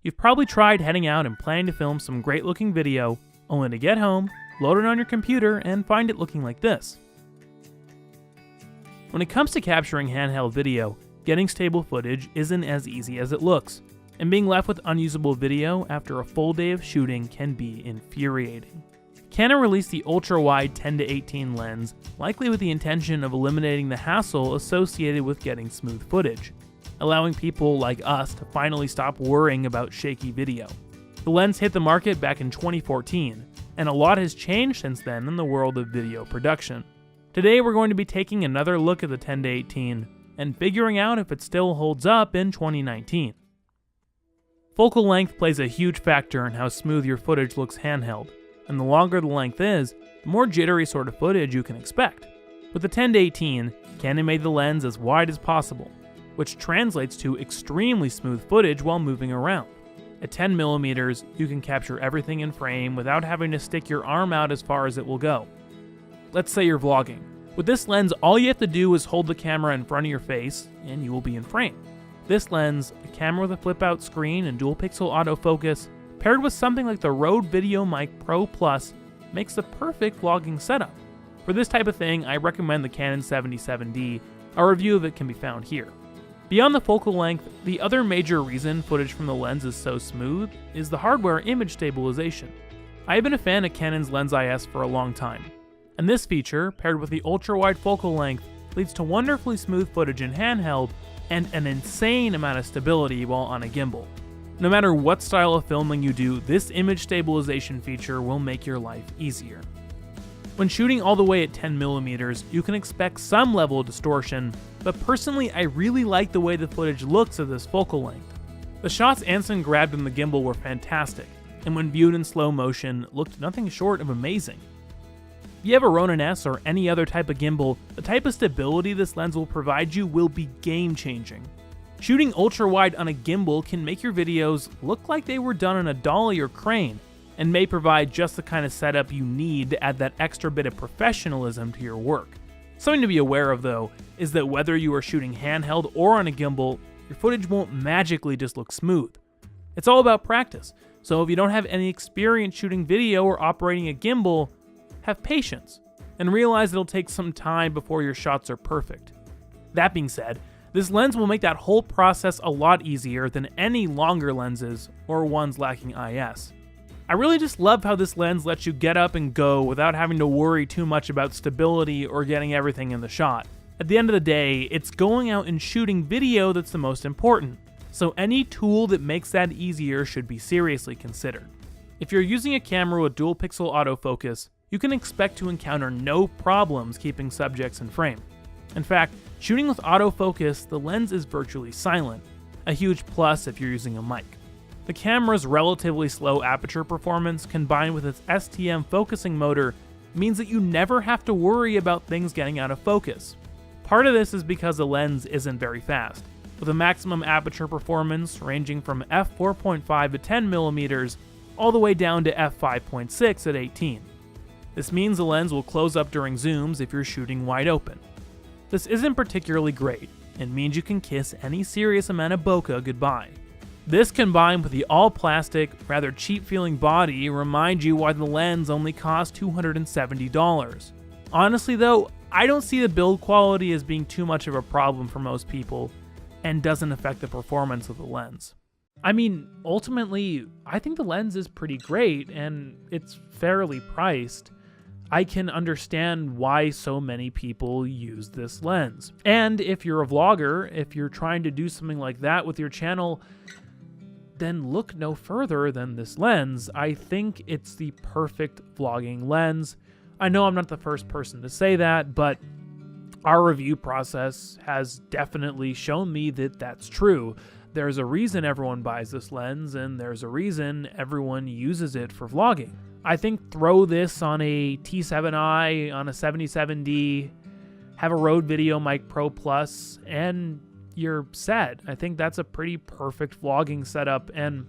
You've probably tried heading out and planning to film some great looking video, only to get home, load it on your computer, and find it looking like this. When it comes to capturing handheld video, getting stable footage isn't as easy as it looks, and being left with unusable video after a full day of shooting can be infuriating. Canon released the ultra-wide 10-18 lens, likely with the intention of eliminating the hassle associated with getting smooth footage, allowing people like us to finally stop worrying about shaky video. The lens hit the market back in 2014, and a lot has changed since then in the world of video production. Today we're going to be taking another look at the 10-18 and figuring out if it still holds up in 2019. Focal length plays a huge factor in how smooth your footage looks handheld, and the longer the length is, the more jittery sort of footage you can expect. With the 10-18, Canon made the lens as wide as possible, which translates to extremely smooth footage while moving around. At 10mm, you can capture everything in frame without having to stick your arm out as far as it will go. Let's say you're vlogging. With this lens, all you have to do is hold the camera in front of your face, and you will be in frame. This lens, a camera with a flip-out screen and dual-pixel autofocus, paired with something like the Rode VideoMic Pro Plus, makes the perfect vlogging setup. For this type of thing, I recommend the Canon 77D. A review of it can be found here. Beyond the focal length, the other major reason footage from the lens is so smooth is the hardware image stabilization. I have been a fan of Canon's Lens IS for a long time, and this feature, paired with the ultra-wide focal length, leads to wonderfully smooth footage in handheld and an insane amount of stability while on a gimbal. No matter what style of filming you do, this image stabilization feature will make your life easier. When shooting all the way at 10mm, you can expect some level of distortion, but personally I really like the way the footage looks at this focal length. The shots Anson grabbed in the gimbal were fantastic, and when viewed in slow motion, looked nothing short of amazing. If you have a Ronin S or any other type of gimbal, the type of stability this lens will provide you will be game-changing. Shooting ultra-wide on a gimbal can make your videos look like they were done on a dolly or crane, and may provide just the kind of setup you need to add that extra bit of professionalism to your work. Something to be aware of though, is that whether you are shooting handheld or on a gimbal, your footage won't magically just look smooth. It's all about practice, so if you don't have any experience shooting video or operating a gimbal, have patience, and realize it'll take some time before your shots are perfect. That being said, this lens will make that whole process a lot easier than any longer lenses or ones lacking IS. I really just love how this lens lets you get up and go without having to worry too much about stability or getting everything in the shot. At the end of the day, it's going out and shooting video that's the most important, so any tool that makes that easier should be seriously considered. If you're using a camera with dual pixel autofocus, you can expect to encounter no problems keeping subjects in frame. In fact, shooting with autofocus, the lens is virtually silent, a huge plus if you're using a mic. The camera's relatively slow aperture performance combined with its STM focusing motor means that you never have to worry about things getting out of focus. Part of this is because the lens isn't very fast, with a maximum aperture performance ranging from f4.5 at 10mm all the way down to f5.6 at 18. This means the lens will close up during zooms if you're shooting wide open. This isn't particularly great, and means you can kiss any serious amount of bokeh goodbye. This combined with the all-plastic, rather cheap-feeling body remind you why the lens only costs $270. Honestly though, I don't see the build quality as being too much of a problem for most people, and doesn't affect the performance of the lens. I mean, ultimately, I think the lens is pretty great, and it's fairly priced. I can understand why so many people use this lens. And if you're a vlogger, if you're trying to do something like that with your channel, then look no further than this lens. I think it's the perfect vlogging lens. I know I'm not the first person to say that, but our review process has definitely shown me that that's true. There's a reason everyone buys this lens, and there's a reason everyone uses it for vlogging. I think throw this on a T7i, on a 77D, have a Rode VideoMic Pro Plus, and you're set. I think that's a pretty perfect vlogging setup, and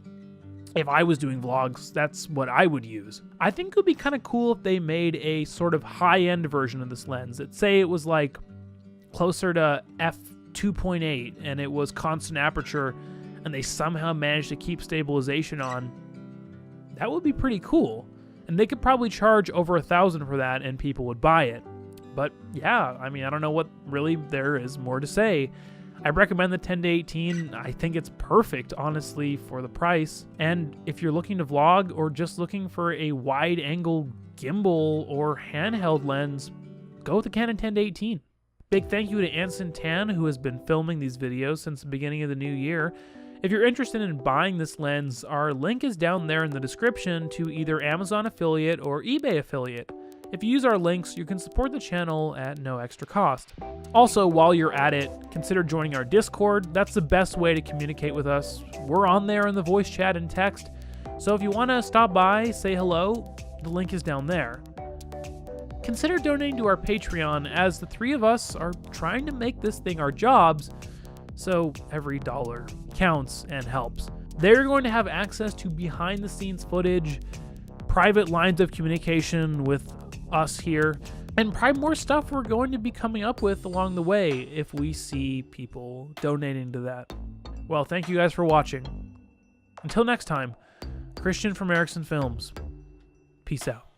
if I was doing vlogs, that's what I would use. I think it would be kind of cool if they made a sort of high-end version of this lens. Let's say it was like closer to f2.8 and it was constant aperture, and they somehow manage to keep stabilization on, that would be pretty cool. And they could probably charge over $1,000 for that and people would buy it. But yeah, I mean, I don't know what really there is more to say. I recommend the 10-18. I think it's perfect, honestly, for the price. And if you're looking to vlog or just looking for a wide angle gimbal or handheld lens, go with the Canon 10-18. Big thank you to Anson Tan, who has been filming these videos since the beginning of the new year. If you're interested in buying this lens, our link is down there in the description to either Amazon affiliate or eBay affiliate. If you use our links, you can support the channel at no extra cost. Also, while you're at it, consider joining our Discord. That's the best way to communicate with us. We're on there in the voice chat and text. So if you want to stop by, say hello, the link is down there. Consider donating to our Patreon, as the three of us are trying to make this thing our jobs, so every dollar counts and helps. They're going to have access to behind-the-scenes footage, private lines of communication with us here, and probably more stuff we're going to be coming up with along the way if we see people donating to that. Well, thank you guys for watching. Until next time, Christian from Erickson Films. Peace out.